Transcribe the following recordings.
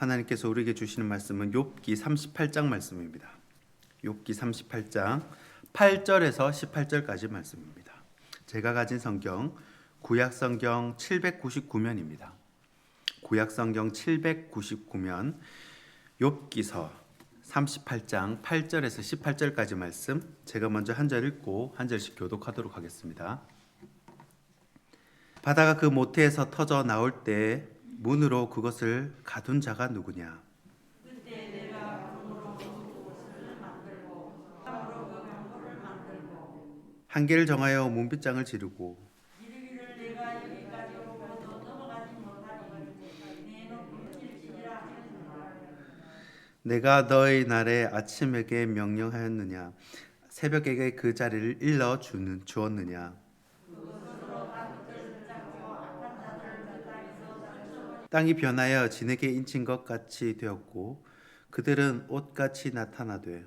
하나님께서 우리에게 주시는 말씀은 욥기 38장 말씀입니다. 욥기 38장 8절에서 18절까지 말씀입니다. 제가 가진 성경 구약 성경 799면입니다. 구약 성경 799면 욥기서 38장 8절에서 18절까지 말씀, 제가 먼저 한 절 읽고 한 절씩 교독하도록 하겠습니다. 바다가 그 모태에서 터져 나올 때 문으로 그것을 가둔 자가 누구냐? 그때 내가 금으로 그 옷을 만들고 땀으로 그 강구를 만들고 한계를 정하여 문빗장을 지르고 이르기를 내가 여기까지 오고도 넘어가지 못하니 내 높이를 질지니라 하였느니라. 내가 너의 날에 아침에게 명령하였느냐? 새벽에게 그 자리를 일러 주었느냐? 땅이 변하여 진에게 인친 것 같이 되었고 그들은 옷같이 나타나되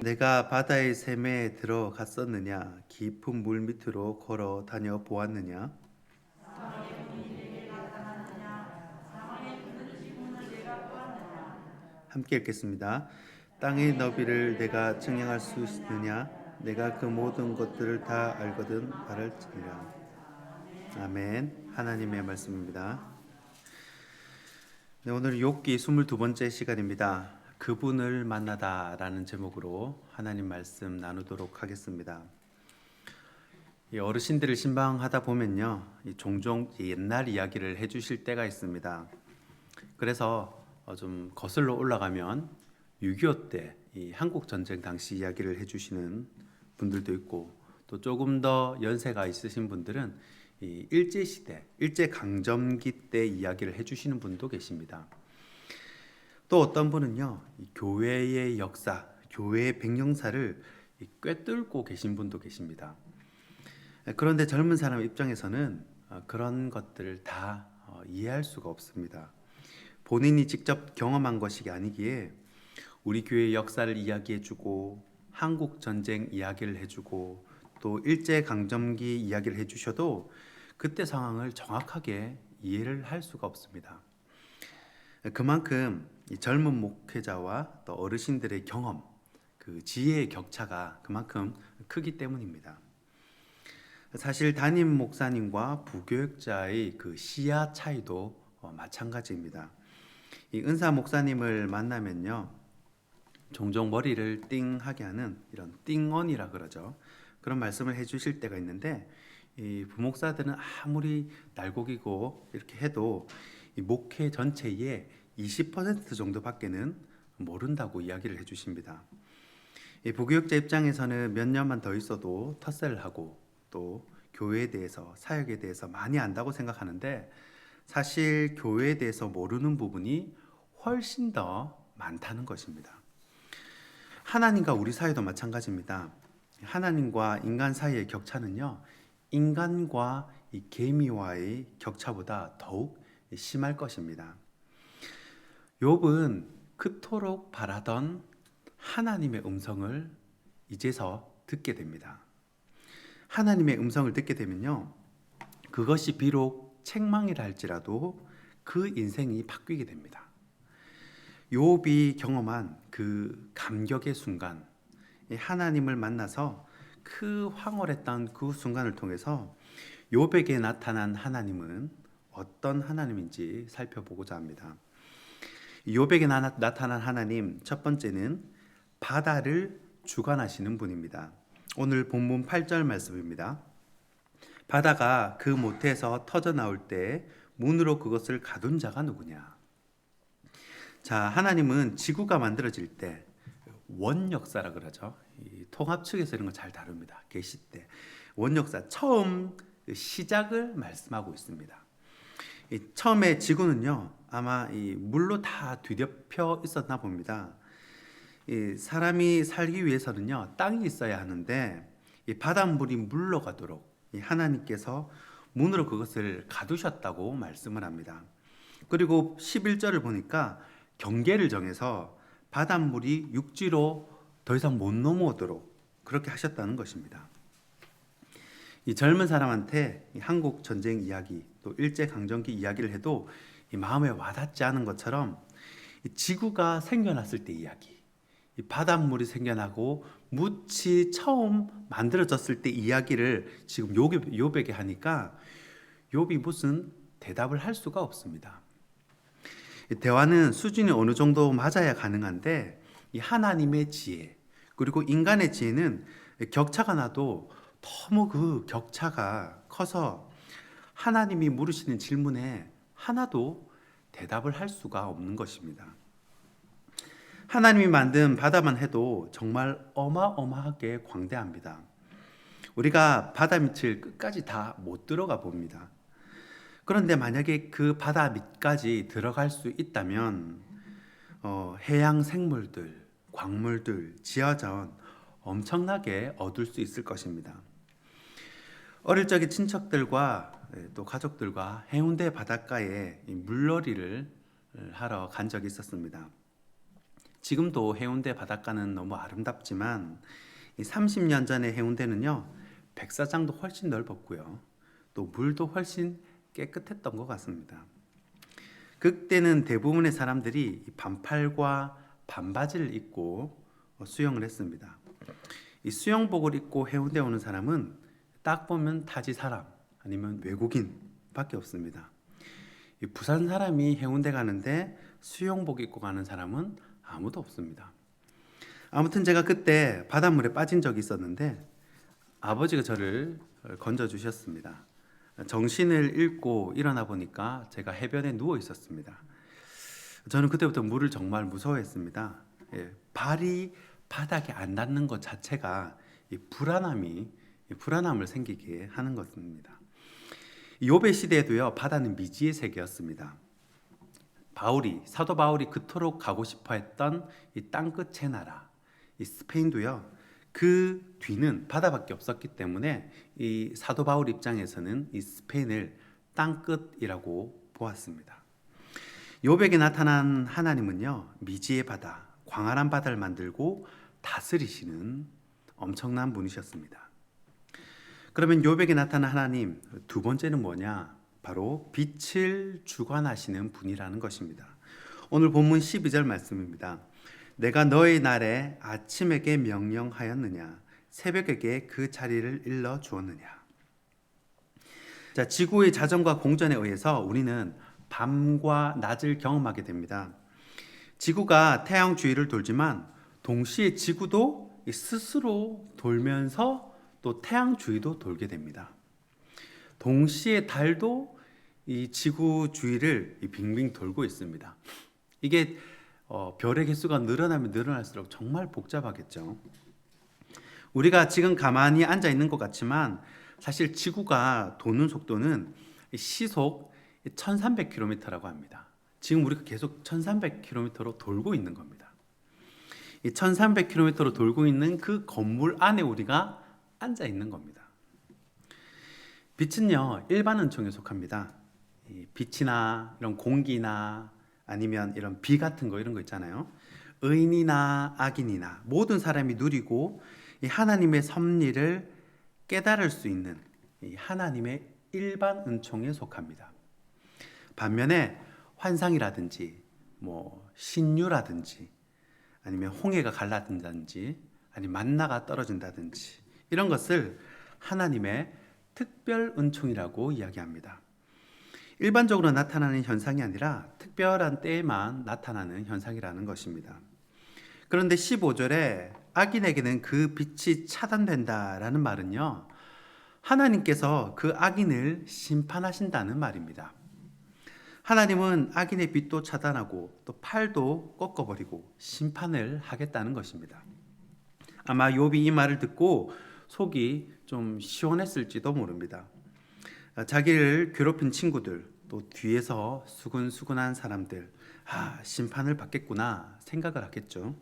내가 바다의 샘에 들어갔었느냐? 깊은 물 밑으로 걸어 다녀 보았느냐? 함께 읽겠습니다. 땅의 너비를 내가 증량할 수 있느냐? 내가 그 모든 것들을 다 알거든 바랄지니라. 아멘. 하나님의 말씀입니다. 네, 오늘 욥기 22번째 시간입니다. 그분을 만나다라는 제목으로 하나님 말씀 나누도록 하겠습니다. 어르신들을 신방하다 보면요, 종종 옛날 이야기를 해주실 때가 있습니다. 그래서 좀 거슬러 올라가면 6.25 때 이 한국 전쟁 당시 이야기를 해주시는 분들도 있고, 또 조금 더 연세가 있으신 분들은 이 일제시대, 일제강점기 때 이야기를 해주시는 분도 계십니다. 또 어떤 분은요, 이 교회의 역사, 교회의 백령사를 꿰뚫고 계신 분도 계십니다. 그런데 젊은 사람 입장에서는 그런 것들을 다 이해할 수가 없습니다. 본인이 직접 경험한 것이 아니기에 우리 교회의 역사를 이야기해주고 한국 전쟁 이야기를 해주고 또 일제강점기 이야기를 해주셔도 그때 상황을 정확하게 이해를 할 수가 없습니다. 그만큼 이 젊은 목회자와 또 어르신들의 경험, 그 지혜의 격차가 그만큼 크기 때문입니다. 사실 담임 목사님과 부교육자의 그 시야 차이도 마찬가지입니다. 이 은사 목사님을 만나면요, 종종 머리를 띵하게 하는 이런 띵언이라 그러죠. 그런 말씀을 해주실 때가 있는데, 이 부목사들은 아무리 날고기고 이렇게 해도 이 목회 전체의 20% 정도밖에는 모른다고 이야기를 해주십니다. 이 부교육자 입장에서는 몇 년만 더 있어도 텃세를 하고 또 교회에 대해서, 사역에 대해서 많이 안다고 생각하는데, 사실 교회에 대해서 모르는 부분이 훨씬 더 많다는 것입니다. 하나님과 우리 사이도 마찬가지입니다. 하나님과 인간 사이의 격차는요, 인간과 이 개미와의 격차보다 더욱 심할 것입니다. 욥은 그토록 바라던 하나님의 음성을 이제서 듣게 됩니다. 하나님의 음성을 듣게 되면요, 그것이 비록 책망이라 할지라도 그 인생이 바뀌게 됩니다. 욥이 경험한 그 감격의 순간, 하나님을 만나서 그 황홀했던 그 순간을 통해서 욥에게 나타난 하나님은 어떤 하나님인지 살펴보고자 합니다. 욥에게 나타난 하나님, 첫 번째는 바다를 주관하시는 분입니다. 오늘 본문 8절 말씀입니다. 바다가 그 모태에서 터져 나올 때 문으로 그것을 가둔 자가 누구냐? 자, 하나님은 지구가 만들어질 때 원역사라 그러죠. 이 통합 측에서 이런 거 잘 다룹니다. 계시 때 원역사 처음 시작을 말씀하고 있습니다. 이 처음에 지구는요, 아마 이 물로 다 뒤덮여 있었나 봅니다. 이 사람이 살기 위해서는요, 땅이 있어야 하는데 이 바닷물이 물러가도록 이 하나님께서 문으로 그것을 가두셨다고 말씀을 합니다. 그리고 11절을 보니까 경계를 정해서 바닷물이 육지로 더 이상 못 넘어오도록 그렇게 하셨다는 것입니다. 이 젊은 사람한테 이 한국 전쟁 이야기, 또 또 일제강점기 이야기를 해도 이 마음에 와닿지 않은 것처럼 이 지구가 생겨났을 때 이야기, 이 바닷물이 생겨나고 묻이 처음 만들어졌을 때 이야기를 지금 욥에게 하니까 욥이 무슨 대답을 할 수가 없습니다. 이 대화는 수준이 어느 정도 맞아야 가능한데 이 하나님의 지혜 그리고 인간의 지혜는 격차가 나도 너무 그 격차가 커서 하나님이 물으시는 질문에 하나도 대답을 할 수가 없는 것입니다. 하나님이 만든 바다만 해도 정말 어마어마하게 광대합니다. 우리가 바다 밑을 끝까지 다 못 들어가 봅니다. 그런데 만약에 그 바다 밑까지 들어갈 수 있다면 해양 생물들, 광물들, 지하자원 엄청나게 얻을 수 있을 것입니다. 어릴 적에 친척들과 또 가족들과 해운대 바닷가에 물놀이를 하러 간 적이 있었습니다. 지금도 해운대 바닷가는 너무 아름답지만 30년 전의 해운대는요, 백사장도 훨씬 넓었고요, 또 물도 훨씬 깨끗했던 것 같습니다. 그때는 대부분의 사람들이 반팔과 반바지를 입고 수영을 했습니다. 이 수영복을 입고 해운대 오는 사람은 딱 보면 타지 사람 아니면 외국인밖에 없습니다. 이 부산 사람이 해운대 가는데 수영복 입고 가는 사람은 아무도 없습니다. 아무튼 제가 그때 바닷물에 빠진 적이 있었는데 아버지가 저를 건져 주셨습니다. 정신을 잃고 일어나 보니까 제가 해변에 누워 있었습니다. 저는 그때부터 물을 정말 무서워했습니다. 발이 바닥에 안 닿는 것 자체가 이 불안함을 생기게 하는 것입니다. 욥의 시대에도요, 바다는 미지의 세계였습니다. 사도 바울이 그토록 가고 싶어했던 이 땅끝의 나라, 이 스페인도요, 그 뒤는 바다밖에 없었기 때문에 이 사도 바울 입장에서는 이 스페인을 땅끝이라고 보았습니다. 욥에게 나타난 하나님은요, 미지의 바다, 광활한 바다를 만들고 다스리시는 엄청난 분이셨습니다. 그러면 욥에게 나타난 하나님 두 번째는 뭐냐? 바로 빛을 주관하시는 분이라는 것입니다. 오늘 본문 12절 말씀입니다. 내가 너의 날에 아침에게 명령하였느냐? 새벽에게 그 자리를 일러 주었느냐? 자, 지구의 자전과 공전에 의해서 우리는 밤과 낮을 경험하게 됩니다. 지구가 태양 주위를 돌지만 동시에 지구도 스스로 돌면서 또 태양 주위도 돌게 됩니다. 동시에 달도 이 지구 주위를 빙빙 돌고 있습니다. 이게 별의 개수가 늘어나면 늘어날수록 정말 복잡하겠죠. 우리가 지금 가만히 앉아 있는 것 같지만 사실 지구가 도는 속도는 시속 1300km라고 합니다. 지금 우리가 계속 1300km로 돌고 있는 겁니다. 이 1300km로 돌고 있는 그 건물 안에 우리가 앉아 있는 겁니다. 빛은요, 일반 은총에 속합니다. 빛이나 이런 공기나 아니면 이런 비 같은 거 이런 거 있잖아요. 의인이나 악인이나 모든 사람이 누리고 이 하나님의 섭리를 깨달을 수 있는 이 하나님의 일반 은총에 속합니다. 반면에 환상이라든지 신유라든지 아니면 홍해가 갈라진다든지 아니면 만나가 떨어진다든지 이런 것을 하나님의 특별 은총이라고 이야기합니다. 일반적으로 나타나는 현상이 아니라 특별한 때에만 나타나는 현상이라는 것입니다. 그런데 15절에 악인에게는 그 빛이 차단된다라는 말은요, 하나님께서 그 악인을 심판하신다는 말입니다. 하나님은 악인의 빛도 차단하고 또 팔도 꺾어버리고 심판을 하겠다는 것입니다. 아마 욥이 이 말을 듣고 속이 좀 시원했을지도 모릅니다. 자기를 괴롭힌 친구들, 또 뒤에서 수근수근한 사람들, 심판을 받겠구나 생각을 하겠죠.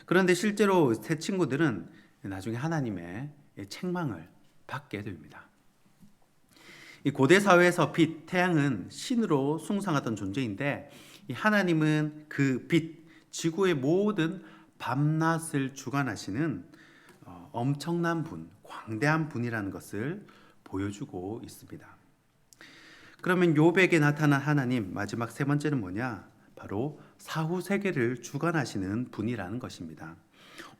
그런데 실제로 새 친구들은 나중에 하나님의 책망을 받게 됩니다. 이 고대 사회에서 빛, 태양은 신으로 숭상하던 존재인데 이 하나님은 그 빛, 지구의 모든 밤낮을 주관하시는 엄청난 분, 광대한 분이라는 것을 보여주고 있습니다. 그러면 욥에게 나타난 하나님 마지막 세 번째는 뭐냐? 바로 사후 세계를 주관하시는 분이라는 것입니다.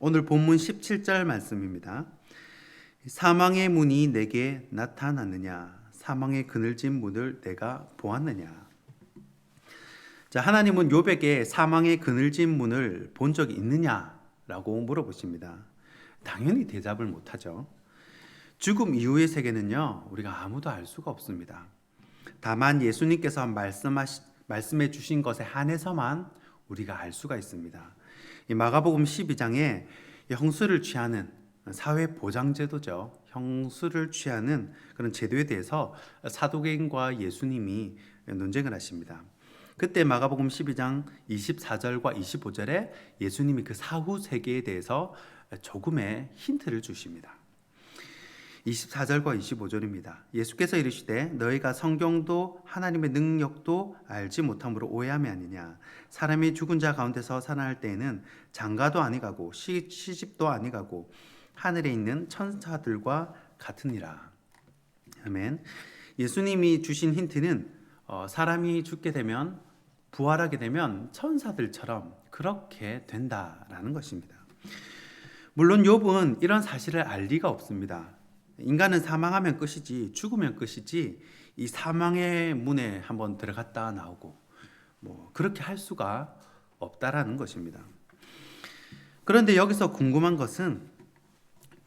오늘 본문 17절 말씀입니다. 사망의 문이 내게 나타났느냐? 사망의 그늘진 문을 내가 보았느냐? 자, 하나님은 욥에게 사망의 그늘진 문을 본 적이 있느냐라고 물어보십니다. 당연히 대답을 못하죠. 죽음 이후의 세계는요, 우리가 아무도 알 수가 없습니다. 다만 예수님께서 말씀해 주신 것에 한해서만 우리가 알 수가 있습니다. 이 마가복음 12장에 형수를 취하는 사회 보장 제도죠. 형수를 취하는 그런 제도에 대해서 사도계인과 예수님이 논쟁을 하십니다. 그때 마가복음 12장 24절과 25절에 예수님이 그 사후 세계에 대해서 조금의 힌트를 주십니다. 24절과 25절입니다. 예수께서 이르시되 너희가 성경도 하나님의 능력도 알지 못함으로 오해함이 아니냐. 사람이 죽은 자 가운데서 살아날 때에는 장가도 아니가고 시집도 아니가고 하늘에 있는 천사들과 같으니라. 아멘. 예수님이 주신 힌트는 사람이 죽게 되면 부활하게 되면 천사들처럼 그렇게 된다라는 것입니다. 물론 욥은 이런 사실을 알 리가 없습니다. 인간은 사망하면 끝이지, 죽으면 끝이지, 이 사망의 문에 한번 들어갔다 나오고 그렇게 할 수가 없다라는 것입니다. 그런데 여기서 궁금한 것은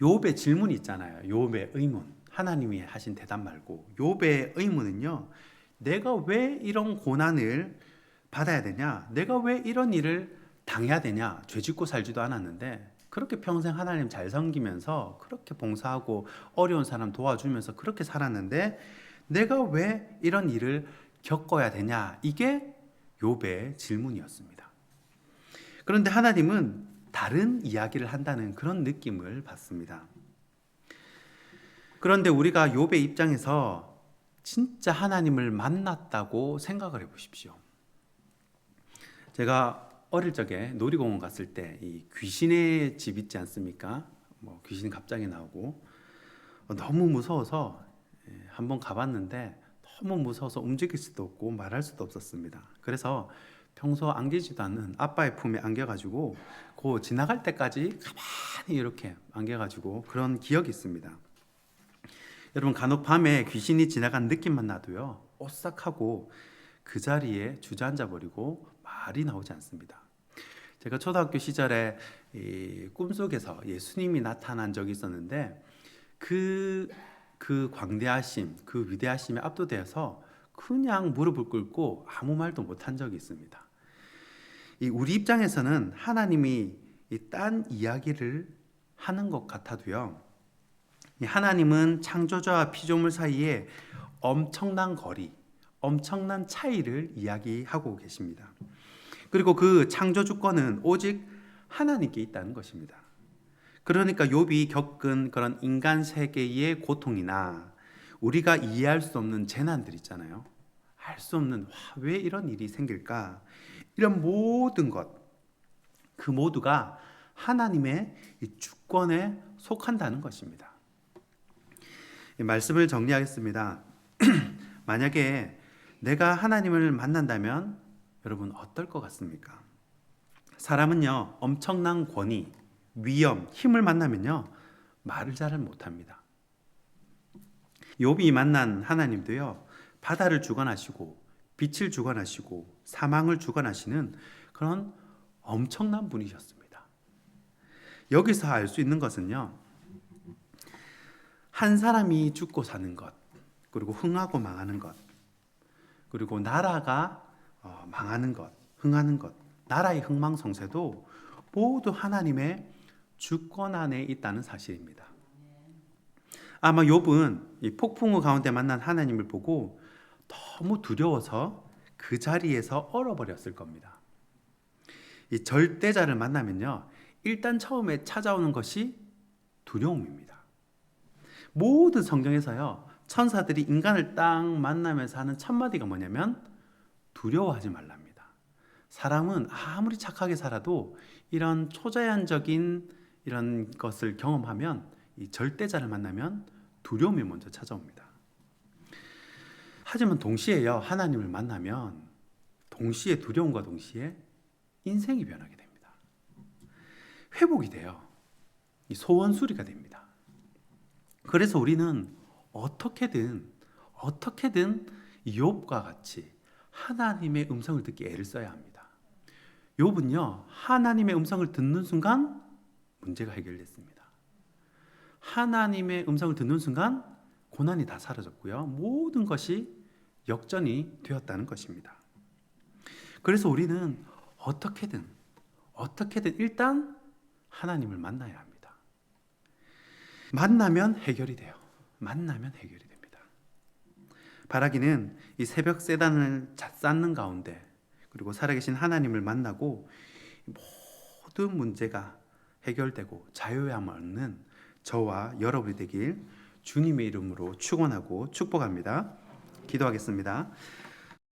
욥의 질문이 있잖아요. 욥의 의문, 하나님이 하신 대답 말고 욥의 의문은요, 내가 왜 이런 고난을 받아야 되냐? 내가 왜 이런 일을 당해야 되냐? 죄 짓고 살지도 않았는데 그렇게 평생 하나님 잘 섬기면서 그렇게 봉사하고 어려운 사람 도와주면서 그렇게 살았는데 내가 왜 이런 일을 겪어야 되냐? 이게 욥의 질문이었습니다. 그런데 하나님은 다른 이야기를 한다는 그런 느낌을 받습니다. 그런데 우리가 욥의 입장에서 진짜 하나님을 만났다고 생각을 해보십시오. 제가 어릴 적에 놀이공원 갔을 때 이 귀신의 집 있지 않습니까? 귀신 갑자기 나오고 너무 무서워서 한번 가봤는데 너무 무서워서 움직일 수도 없고 말할 수도 없었습니다. 그래서 평소 안기지도 않는 아빠의 품에 안겨가지고 그 지나갈 때까지 가만히 이렇게 안겨가지고 그런 기억이 있습니다. 여러분 간혹 밤에 귀신이 지나간 느낌만 나도요 오싹하고 그 자리에 주저앉아 버리고 말이 나오지 않습니다. 제가 초등학교 시절에 꿈속에서 예수님이 나타난 적이 있었는데 그 광대하심, 그 위대하심에 압도되어서 그냥 무릎을 꿇고 아무 말도 못한 적이 있습니다. 우리 입장에서는 하나님이 딴 이야기를 하는 것 같아도요, 하나님은 창조자와 피조물 사이에 엄청난 거리, 엄청난 차이를 이야기하고 계십니다. 그리고 그 창조 주권은 오직 하나님께 있다는 것입니다. 그러니까 욥이 겪은 그런 인간 세계의 고통이나 우리가 이해할 수 없는 재난들 있잖아요. 알 수 없는 왜 이런 일이 생길까? 이런 모든 것, 그 모두가 하나님의 주권에 속한다는 것입니다. 말씀을 정리하겠습니다. 만약에 내가 하나님을 만난다면 여러분 어떨 것 같습니까? 사람은요 엄청난 권위, 위엄, 힘을 만나면요 말을 잘 못합니다. 욥이 만난 하나님도요 바다를 주관하시고 빛을 주관하시고 사망을 주관하시는 그런 엄청난 분이셨습니다. 여기서 알 수 있는 것은요, 한 사람이 죽고 사는 것, 그리고 흥하고 망하는 것, 그리고 나라가 망하는 것, 흥하는 것, 나라의 흥망성쇠도 모두 하나님의 주권 안에 있다는 사실입니다. 아마 욥은 이 폭풍우 가운데 만난 하나님을 보고 너무 두려워서 그 자리에서 얼어버렸을 겁니다. 이 절대자를 만나면요, 일단 처음에 찾아오는 것이 두려움입니다. 모든 성경에서요, 천사들이 인간을 딱 만나면서 하는 첫 마디가 뭐냐면 두려워하지 말랍니다. 사람은 아무리 착하게 살아도 이런 초자연적인 이런 것을 경험하면 이 절대자를 만나면 두려움이 먼저 찾아옵니다. 하지만 동시에요, 하나님을 만나면 동시에 두려움과 동시에 인생이 변하게 됩니다. 회복이 돼요. 이 소원수리가 됩니다. 그래서 우리는 어떻게든 욥과 같이 하나님의 음성을 듣기 애를 써야 합니다. 욥은요, 하나님의 음성을 듣는 순간 문제가 해결됐습니다. 하나님의 음성을 듣는 순간 고난이 다 사라졌고요, 모든 것이 역전이 되었다는 것입니다. 그래서 우리는 어떻게든 일단 하나님을 만나야 합니다. 만나면 해결이 돼요. 만나면 해결이 됩니다. 바라기는 이 새벽 세단을 쌓는 가운데, 그리고 살아계신 하나님을 만나고 모든 문제가 해결되고 자유함을 얻는 저와 여러분이 되길 주님의 이름으로 축원하고 축복합니다. 기도하겠습니다.